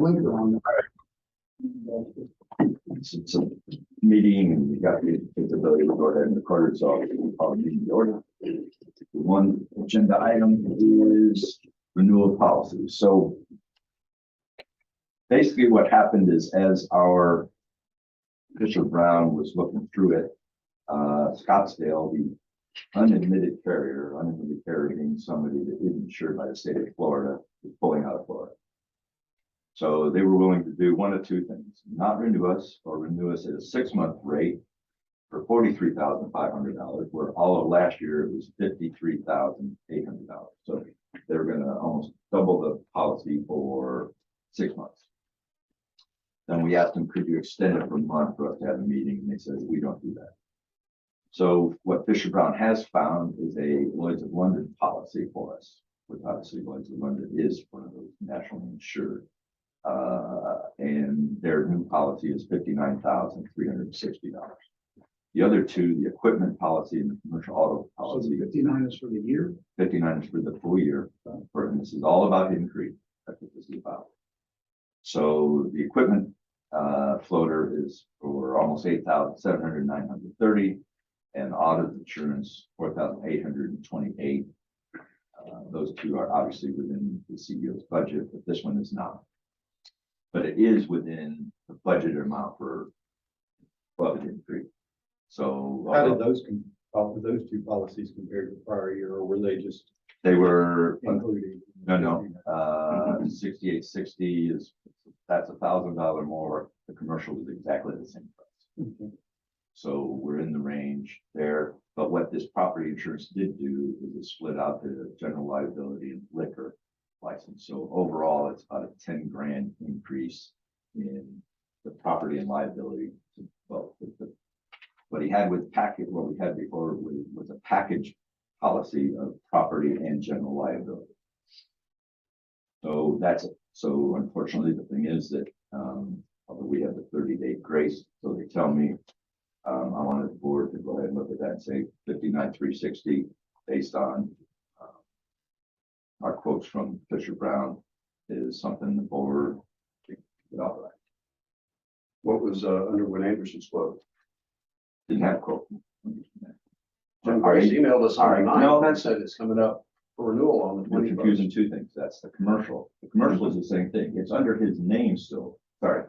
blinker on. It's a meeting and you got the ability to go ahead and record it, so we'll call the meeting to order. One agenda item is renewal policy. So basically what happened is, as our Fisher Brown was looking through it, Scottsdale, the unadmitted carrier being somebody that isn't insured by the state of Florida, is pulling out of Florida. So they were willing to do one of two things: not renew us, or renew us at a 6-month rate for $43,500, where all of last year it was $53,800. So they're going to almost double the policy for 6 months. Then we asked them, could you extend it for a month for us to have a meeting? And they said, we don't do that. So what Fisher Brown has found is a Lloyd's of London policy for us, which obviously Lloyd's of London is one of those nationally insured. And their new policy is $59,360. The other two, the equipment policy and the commercial auto So policy. the 59 is for the year. 59 is for the full year. And this is all about increase. That's what this is about. So the equipment floater is for almost 8,700, 930, and auto insurance 4,828. Those two are obviously within the CEO's budget, but this one is not. But it is within the budget amount for budget increase. So How did those two policies compare to the prior year, or were they just they were including? no 6860 is, that's $1,000 more. The commercial is exactly the same price. Okay. So we're in the range there. But what this property insurance did do is it split out the general liability and liquor license. So overall, it's about a 10 grand increase in the property and liability. Well, what he had with package, what we had before was a package policy of property and general liability. So that's it. So unfortunately, the thing is that although we have the 30-day grace, so they tell me I wanted the board to go ahead and look at that and say 59,360 based on our quotes from Fisher Brown is something the board could authorize. What was Underwood Anderson's quote? Didn't have a quote. Jim Grace emailed us All on right, the 9th no, and that's- said it's coming up for renewal on the You're 21st. confusing two things. That's the commercial. The commercial is the same thing. It's under his name still. Sorry.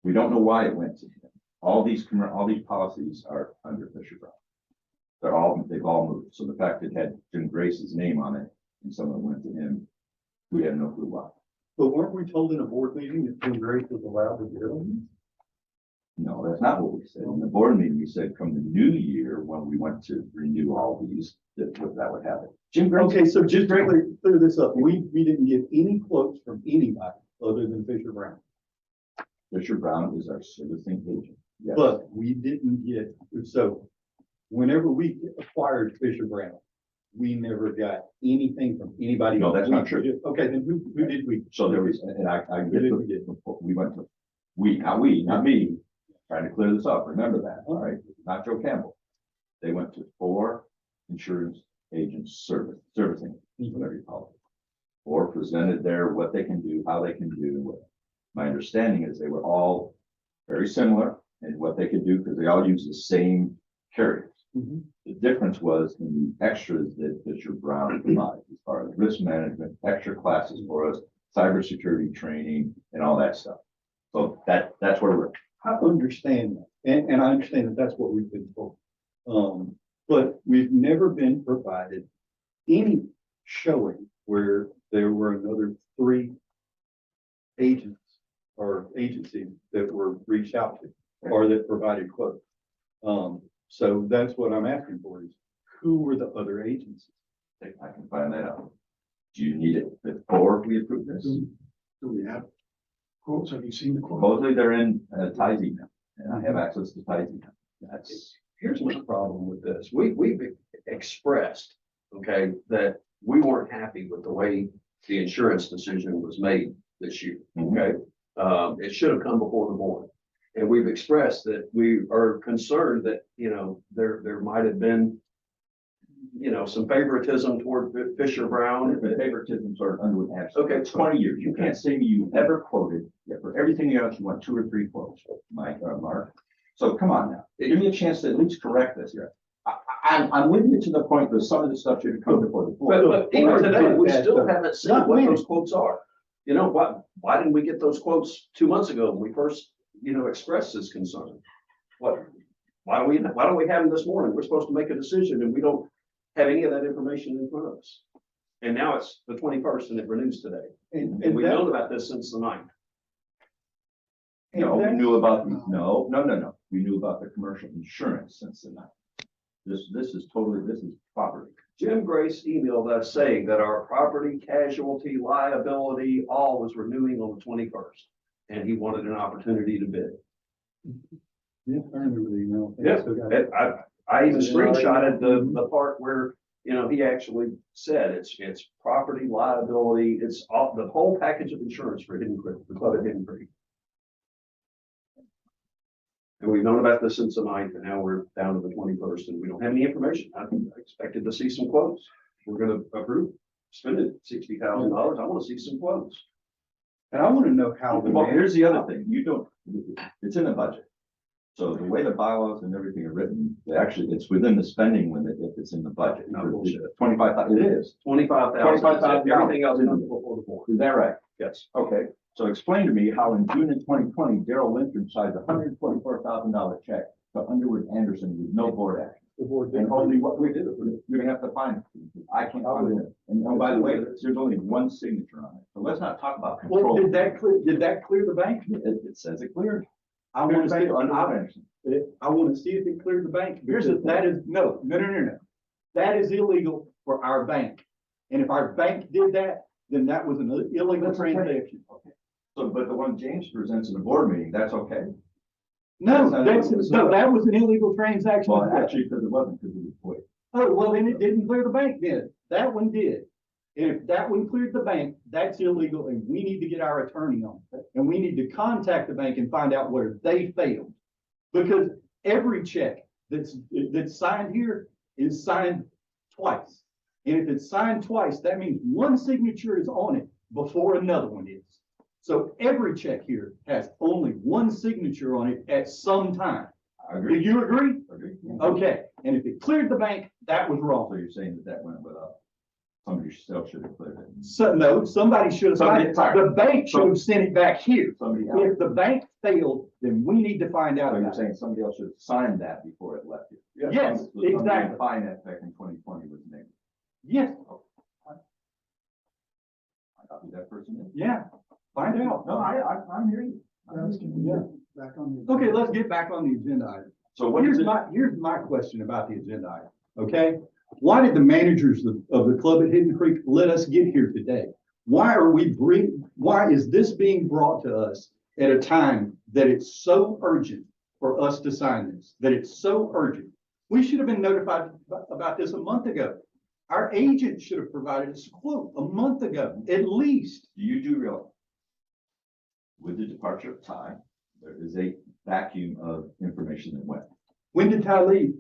We don't know why it went to him. All these policies are under Fisher Brown. They've all moved. So the fact it had Jim Grace's name on it and someone went to him, we have no clue why. But weren't we told in a board meeting that Jim Grace was allowed to do it? No, that's not what we said. In the board meeting, we said come the new year when we went to renew all these, that would happen. Jim Grace. Okay, so just to clear this up, we didn't get any quotes from anybody other than Fisher Brown. Fisher Brown is our servicing agent. Yes. But we didn't get, so whenever we acquired Fisher Brown, we never got anything from anybody. No, that's not We true. just- Okay, then who did we? So there was, and I Who did we get, get? we went to, not me, trying to clear this up. Remember that, all right? Not Joe Campbell. They went to 4 insurance agents servicing, whatever you call it. 4 presented there what they can do, how they can do. My understanding is they were all very similar in what they could do because they all use the same carriers. Mhm. The difference was in the extras that Fisher Brown provides as far as risk management, extra classes for us, cybersecurity training, and all that stuff. So that's where we're. I understand that, and I understand that that's what we've been told. But we've never been provided any showing where there were another 3 agents or agencies that were reached out to or that provided quotes. So that's what I'm asking for is who were the other agencies? I can find that out. Do you need it before we approve this? Do we have quotes? Have you seen the quotes? Supposedly they're in Ty's email, and I have access to Ty's email. That's, Here's my problem with this. We've expressed, okay, that we weren't happy with the way the insurance decision was made this year, okay? It should have come before the board. And we've expressed that we are concerned that, you know, there might have been some favoritism toward Fisher Brown. The favoritism sort of Underwood Anderson. Okay. 20 years. You can't say to me you ever quoted, yet for everything else, you want 2 or 3 quotes, Mike or Mark. So come on now, give me a chance to at least correct this here. I'm with you to the point that some of the stuff should come before the board. But even today, we still haven't seen Not what when. those quotes are. Why didn't we get those quotes 2 months ago when we first, expressed this concern? Why don't we have them this morning? We're supposed to make a decision and we don't have any of that information in front of us. And now it's the 21st and it renews today. And And we've that- known about this since the 9th. No, we knew about, no. We knew about the commercial insurance since the night. This is property. Jim Grace emailed us saying that our property, casualty, liability, all was renewing on the 21st. And he wanted an opportunity to bid. Yeah, I remember the email. Yeah. So got it. I even screenshotted the part where, he actually said it's property, liability, it's all, the whole package of insurance for Hidden Creek, the club at Hidden Creek. And we've known about this since the 9th, and now we're down to the 21st, and we don't have any information. I expected to see some quotes. We're gonna approve, spending $60,000. I want to see some quotes. And I want to know how. Well, here's the other thing, it's in the budget. So the way the bylaws and everything are written, it's within the spending limit if it's in the budget. No bullshit. 25,000, it is. 25,000. $25,000. Everything else comes before the board. Is that right? Yes. Okay, so explain to me how in June of 2020, Daryl Lynchard signed a $144,000 check to Underwood Anderson with no board action. The board And didn't. only what we did, you're gonna have to find it. I can't find it. And oh, by the way, there's only one signature on it. So let's not talk about Well, control. did that clear the bank? It says it cleared. I want to see, Underwood Anderson. I want to see if it cleared the bank. That is, no. That is illegal for our bank. And if our bank did that, then that was an illegal That's okay. transaction. So, but the one James presents in the board meeting, that's okay. No, That's not- that was an illegal transaction. Well, actually, because it wasn't, because it was void. Oh, well, then it didn't clear the bank then. That one did. And if that one cleared the bank, that's illegal and we need to get our attorney on. And we need to contact the bank and find out where they failed. Because every check that's signed here is signed twice. And if it's signed twice, that means one signature is on it before another one is. So every check here has only one signature on it at some time. I Do agree. you agree? Agree. Okay, and if it cleared the bank, that was wrong. So you're saying that went without, somebody still should have cleared it. So, no, somebody should have, Somebody- the bank should have sent it back here. Somebody else. If the bank failed, then we need to find out So you're about it. saying somebody else should have signed that before it left you? Yes, So somebody in exactly. Finance back in 2020 was named. Yes, I copied that person in. yeah, find out. No, I'm hearing you. Yeah, back on the. Okay, let's get back on the agenda item. So what is it? Here's my question about the agenda item, okay? Why did the managers of the club at Hidden Creek let us get here today? Why is this being brought to us at a time that it's so urgent for us to sign this, that it's so urgent? We should have been notified about this a month ago. Our agent should have provided us a quote a month ago, at least. Do you do realize? With the departure of Ty, there is a vacuum of information that went When did Ty leave?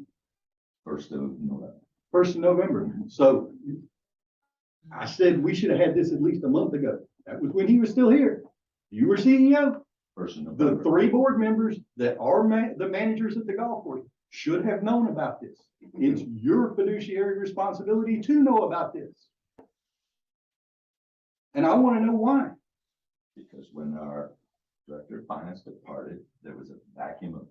1st of November. 1st of November. So I said we should have had this at least a month ago. That was when he was still here. You were CEO. 1st of The November. 3 board members that are the managers at the golf course should have known about this. It's your fiduciary responsibility to know about this. And I want to know why. Because when our director of finance departed, there was a vacuum of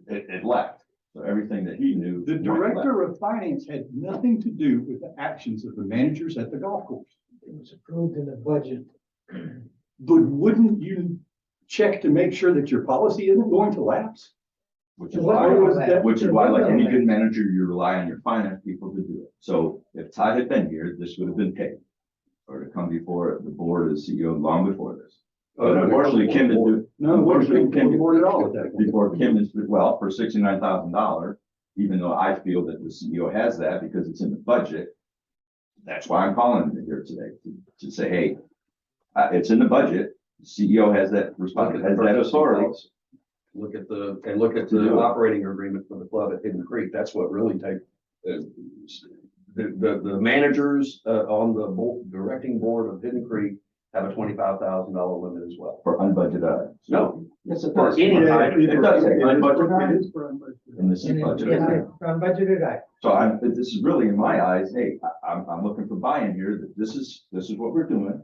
it left. So everything that he knew. The went director left. of finance had nothing to do with the actions of the managers at the golf course. It was approved in the budget. But wouldn't you check to make sure that your policy isn't going to lapse? Which is Why why, was that? which is why, like any good manager, you rely on your finance people to do it. So if Ty had been here, this would have been paid. Or to come before the board as CEO long before this. But unfortunately, Kim didn't do. No, it wasn't Unfortunately, being board at all at that point. Before Kim is, well, for $69,000, even though I feel that the CEO has that because it's in the budget. That's why I'm calling him here today, to say, hey, it's in the budget. The CEO has that responsibility, has that authority. Look at the operating agreement for the club at Hidden Creek. That's what really the managers, on the directing board of Hidden Creek have a $25,000 limit as well. For unbudgeted items. No, Yes, it For does. any Yeah, item. It does say unbudgeted It items is for unbudgeted. in the C budget. Yes, unbudgeted item. So this is really in my eyes, hey, I'm looking for buy-in here, that this is what we're doing.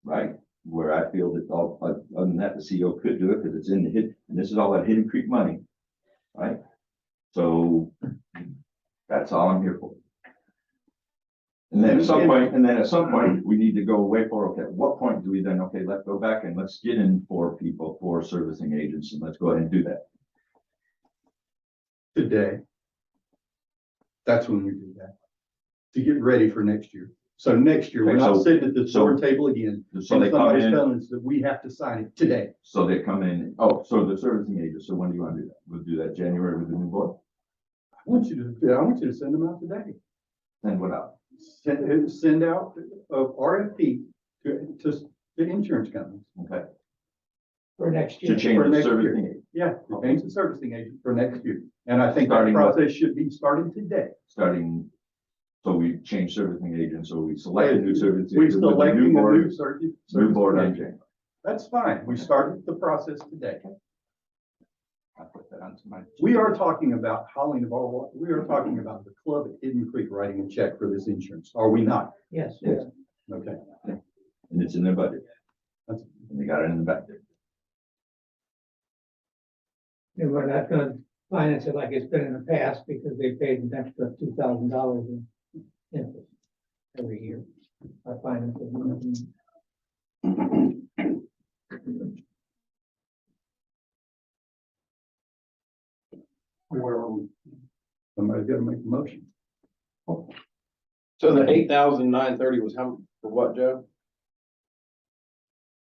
Right, where I feel that other than that, the CEO could do it, because it's in the hit, and this is all that Hidden Creek money. Right? So that's all I'm here for. And then at some point, we need to go away for, okay, at what point do we then, okay, let's go back and let's get in for people, for servicing agents, and let's go ahead and do that. Today. That's when we do that. To get ready for next year. So next year, we're Okay, not so- sitting at the board table again. So they and come somebody's in, telling us that we have to sign it today. so they come in, oh, so the servicing agent, so when do you want to do that? We'll do that January with the new board, I want you to send them out today. then what else? Send out a RFP to insurance companies. Okay, For next to year. change For the next servicing year. agent, Yeah, to change the servicing agent for next year. And I think that Starting what? process should be starting today. starting, so we change servicing agent, so we select a new servicing. We agent with the selecting a new board, service. new board on agent. January. That's fine. We started the process today. I put that onto my. We are talking about hauling the ball. We are talking about the club at Hidden Creek writing a check for this insurance. Are we not? Yes. Yes. Okay. And it's in their budget. That's- And they got it in the back there. And we're not gonna finance it like it's been in the past because they paid an extra $2,000 in interest every year. Our finances. Where are we? Somebody's got to make a motion. So the 8,930 was how, for what, Joe?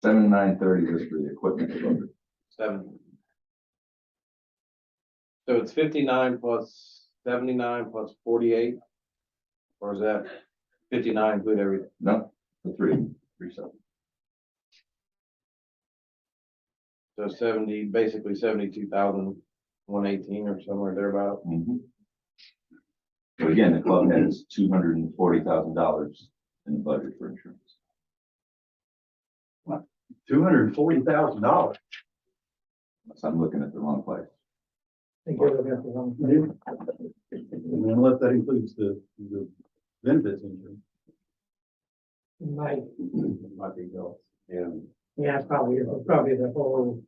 7930 was for the equipment. delivery. 7. So it's 59 plus 79 plus 48? Or is that 59 include everything? No, the three seven. So 70, basically 72,118 or somewhere thereabout. Mhm. But again, the club has $240,000 in the budget for insurance. $240,000. Unless I'm looking at the wrong place. I think you're looking at the wrong thing. Unless that includes the benefits insurance. Might, Might be go. And yeah, probably the whole.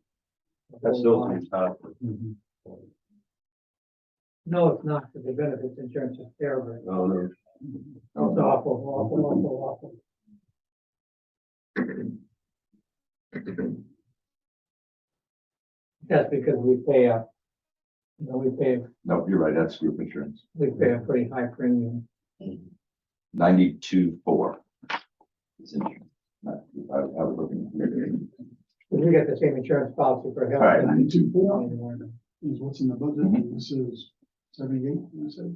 that still seems high. Mhm. No, it's not, because the benefits insurance is terrible. Oh, no. It's awful. That's because we pay No, you're right, that's group insurance. a pretty high premium. 92.4. It's insurance. I was looking. We get the same insurance policy for health. All right. 92.4 is what's in the budget, Mhm. and this is 78, you said?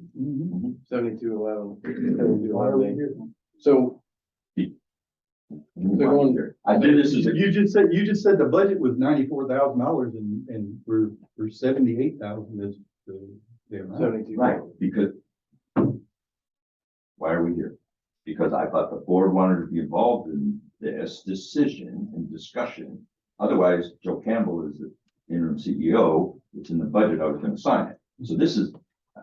7211. Why are we here? So I did this as a, You just said the budget was $94,000 and we're 78,000 is the amount. 72. right, because why are we here? Because I thought the board wanted to be involved in this decision and discussion. Otherwise, Joe Campbell is the interim CEO, it's in the budget, I was gonna sign it. So this is,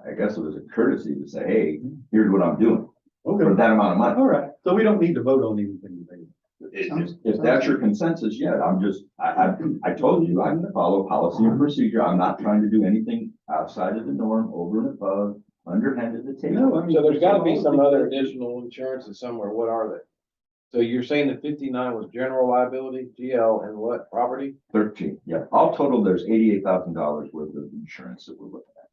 I guess it was a courtesy to say, hey, here's what I'm doing for Okay, that amount of money. all right. So we don't need to vote on anything today. If that's your consensus, yeah, I told you, I'm gonna follow policy and procedure. I'm not trying to do anything outside of the norm, over and above, underhanded the table. No, I mean. So there's got to be some other additional insurances somewhere. What are they? So you're saying that 59 was general liability, GL, and what, property? 13, yeah. All total, there's $88,000 worth of insurance that we're looking at.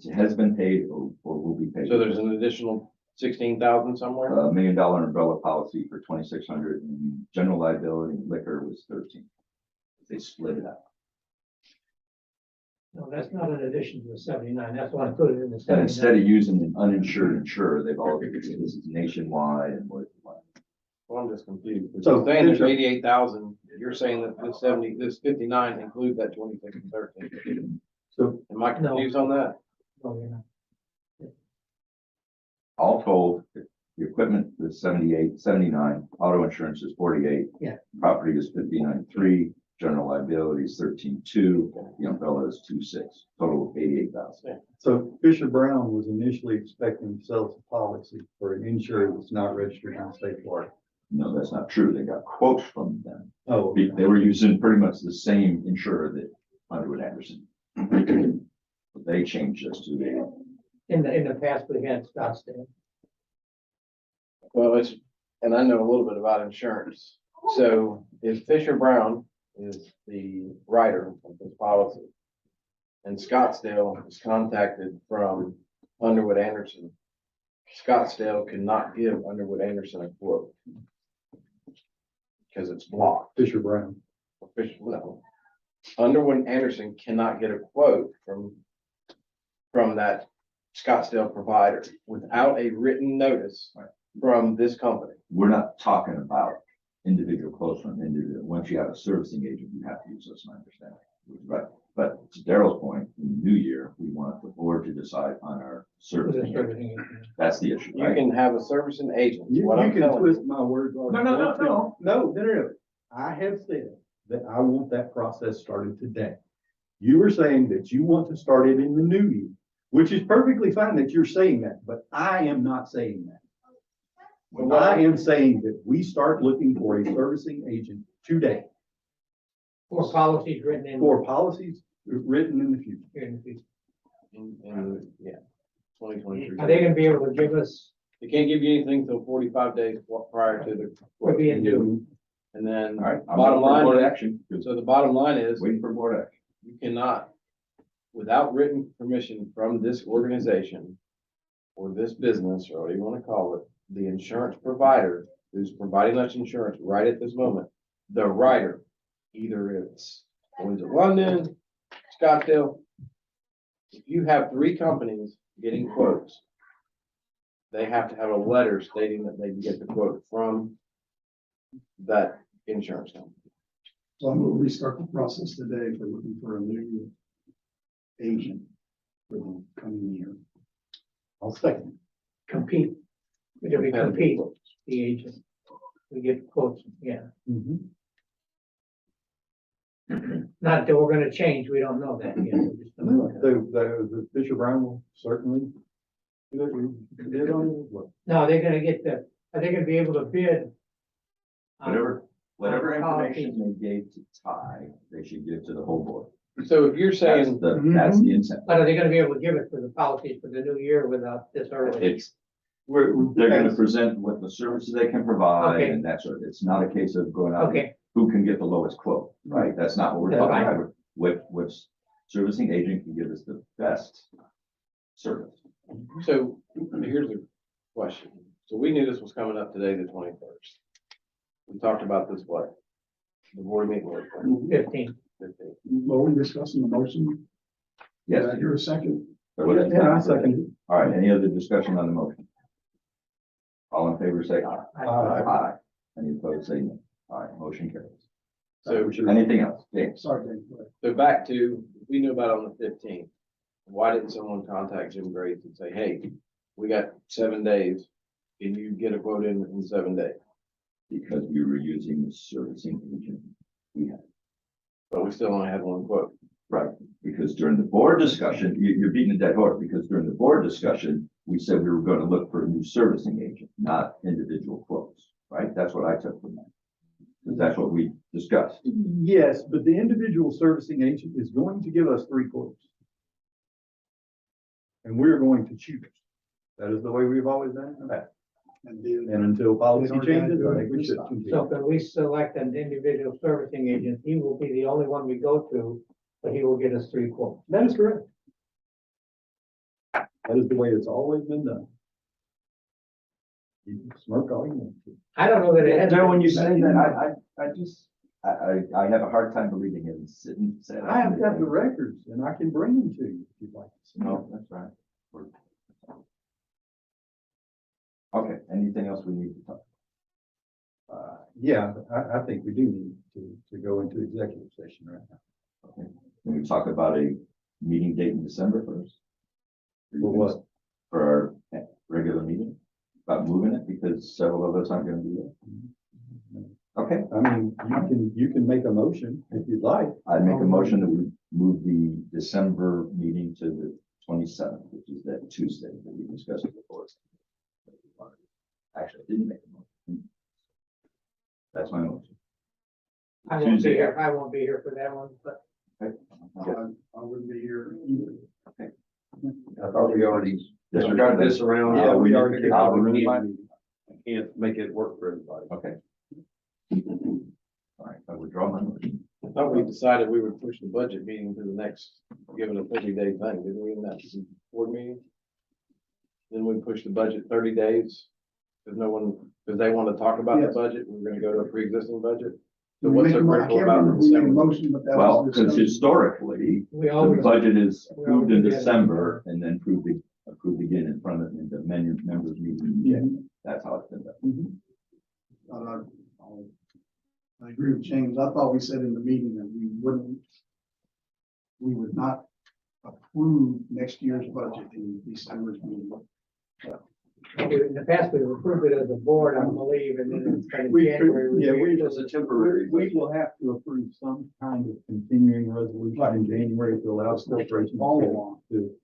It has been paid or will be paid. So there's an additional 16,000 somewhere? $1 million umbrella policy for 2,600 and general liability and liquor was 13. They split it up. No, that's not in addition to the 79. That's why I put it in the And 79. instead of using an uninsured insurer, they've all, this is nationwide and what. Well, I'm just confused. So- So saying there's 88,000, you're saying that this 59 include that 26 and 13. So Am I No. confused on that? No, you're not. all told, the equipment is 78, 79. Auto insurance is 48. Yeah. Property is 59.3, general liability is 13.2, the umbrella is 2.6, total of 88,000. So Fisher Brown was initially expecting to sell us a policy for an insurer that's not registered in the state of Florida. No, that's not true. They got quotes from them. Oh, They were using pretty much the same insurer that Underwood Anderson. But they changed this to the, In the past, we had Scottsdale. Well, and I know a little bit about insurance. So if Fisher Brown is the writer of this policy and Scottsdale is contacted from Underwood Anderson, Scottsdale cannot give Underwood Anderson a quote because it's blocked. Fisher Brown. No. Underwood Anderson cannot get a quote from that Scottsdale provider without a written notice from this company. we're not talking about individual quotes from individual. Once you have a servicing agent, you have to use this, my understanding. But to Darrell's point, in the new year, we want the board to decide on our servicing agent. That's the issue, You right? can have a servicing agent. You What I'm can telling twist my words. all you No, no, no, want to. no. No. I have said that I want that process started today. You were saying that you want to start it in the new year, which is perfectly fine that you're saying that, but I am not saying that. I am saying that we start looking for a servicing agent today For policies written in. for policies written in the future. Here in the future. Yeah, 2023. Are they gonna be able to give us, They can't give you anything until 45 days prior to the. we're being due, And then All right, I'm bottom waiting for board line, action. so the bottom line is Waiting for board action. you cannot, without written permission from this organization or this business, or whatever you want to call it, the insurance provider who's providing us insurance right at this moment, the writer, either it's Lloyd's of London, Scottsdale. If you have three companies getting quotes, they have to have a letter stating that they can get the quote from that insurance company. So I'm gonna restart the process today for looking for a new agent for the coming year. I'll second. compete. We do compete, the agent. We get quotes, yeah. Mhm. Not that we're gonna change, we don't know that yet. We're just gonna No, look at it. the Fisher Brown will certainly bid on it as well. No, they're gonna get are they gonna be able to bid? on- Whatever policies. information they gave to Ty, they should give to the whole board. So if you're That's saying, that's the intent. But are they gonna be able to give it for the policies for the new year without this early? It's, they're gonna present what the services they can provide Okay. and that sort of, it's not a case of going out, Okay, who can get the lowest quote, right? That's not what we're That's talking right. about. What servicing agent can give us the best service. so here's the question. So we knew this was coming up today, the 21st. We talked about this, what? The board meeting was 15. 15. Well, we discussing the motion. Yes. Did I hear a second? Yeah, I second. All right, any other discussion on the motion? All in favor, say aye. Aye. Any opposed, say no. All right, motion carries. So, Anything else? James? Sorry, Dave. go ahead. so back to, we knew about it on the 15th. Why didn't someone contact Jim Graves and say, hey, we got 7 days. Can you get a quote in 7 days? Because we were using the servicing agent we had. But we still only had one quote. Right, because during the board discussion, you're beating a dead horse, because during the board discussion, we said we were gonna look for a new servicing agent, not individual quotes, right? That's what I took from that. Because that's what we discussed. Yes, but the individual servicing agent is going to give us 3 quotes. And we're going to choose. That is the way we've always done it. And then, And until policy They already changes, got I it think we should this continue. So can we select an individual servicing agent? He will be the only one we go to, but he will get us 3 quotes. That is correct. That is the way it's always been done. You can smirk all you want to. I don't know that it has. No, when you say that, I have a hard time believing him sitting, saying. I have got the records and I can bring them to you if you'd like to see. No, that's right. Okay, anything else we need to talk? Yeah, I think we do need to go into executive session right now. Okay, can we talk about a meeting date in December first? For what? For our regular meeting about moving it because several of us aren't gonna be there. Okay, I mean, you can make a motion if you'd like. I'd make a motion that we move the December meeting to the 27th, which is that Tuesday that we discussed before. Actually, I didn't make a motion. That's my motion. I won't be Tuesday. here, I won't be here for that one, but I wouldn't be here either. I thought we already Disregard this around. Yeah, we already figured did. out we can't make it work for everybody. Okay. All right, I withdraw my motion. I thought we decided we would push the budget meeting to the next, given a 30-day thing, didn't we, in that board meeting? Then we pushed the budget 30 days, because they want to talk about the Yes. budget, we're gonna go to a pre-existing budget. So We what's make the a mo- I critical can't about remember if we made a December? motion, but that Well, was. because discussed. historically, we the always. budget is we approved in always do that. December and then approved again in front of the members meeting. Yeah. That's how it's been done. Uh, I agree with James. I thought we said in the meeting that we would not approve next year's budget in December's meeting. In the past, we've approved it as a board, I believe, and then it's kind of We could- January. yeah, review. we- It's a temporary. We will have to approve some kind of continuing resolution in January to allow corporations Follow on. to,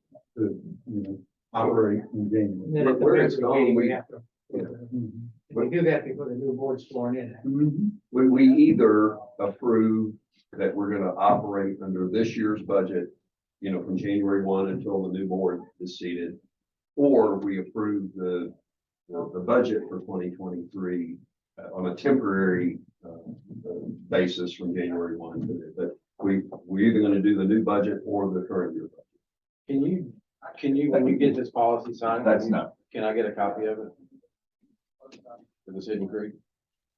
operate in And January. then at the Where it's regular gone, meeting, we we- have to. We do that before the new board's sworn in. We either approve that we're gonna operate under this year's budget, from January 1 until the new board is seated. Or we approve the budget for 2023 on a temporary basis from January 1 to the, but we're either gonna do the new budget or the current year budget. Can you, when you get this policy signed? That's not, Can I get a copy of it? For the City Creek?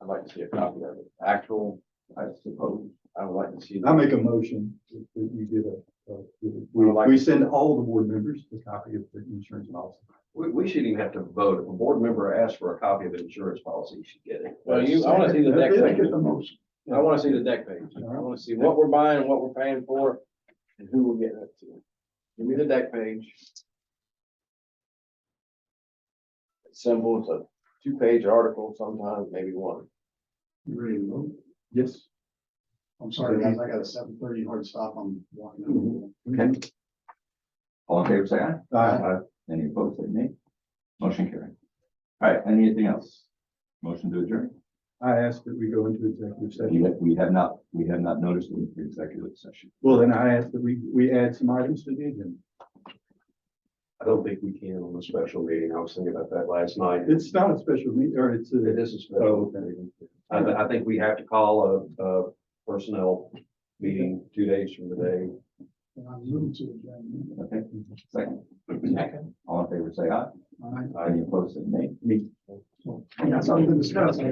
I'd like to see a copy of it. Actual, I suppose. I would like to see. I make a motion that you get we send all the board members a copy of the insurance policy. We shouldn't even have to vote. If a board member asks for a copy of an insurance policy, you should get it. Well, I wanna see the deck Let's page. get the motion. I wanna see the deck page. I wanna see what we're buying, what we're paying for, and who we're getting it to. Give me the deck page. It's simple, it's a 2-page article, sometimes maybe one. You ready to vote? Yes. I'm sorry, guys, I got a 7:30 hard stop. I'm walking. Okay. All in favor, say aye. Aye. Any opposed, say nay. Motion carried. All right, anything else? Motion to adjourn? I ask that we go into executive session. We have not noticed an executive session. Well, then I ask that we add some items to the agenda. I don't think we can on a special meeting. I was thinking about that last night. It's not a special meeting, or it's It a, is a special meeting. I think we have to call a personnel meeting 2 days from today. And I'm moving to adjourn. Okay, second. Second. All in favor, say aye. All right. Any opposed, say nay. me. I got something to discuss. I got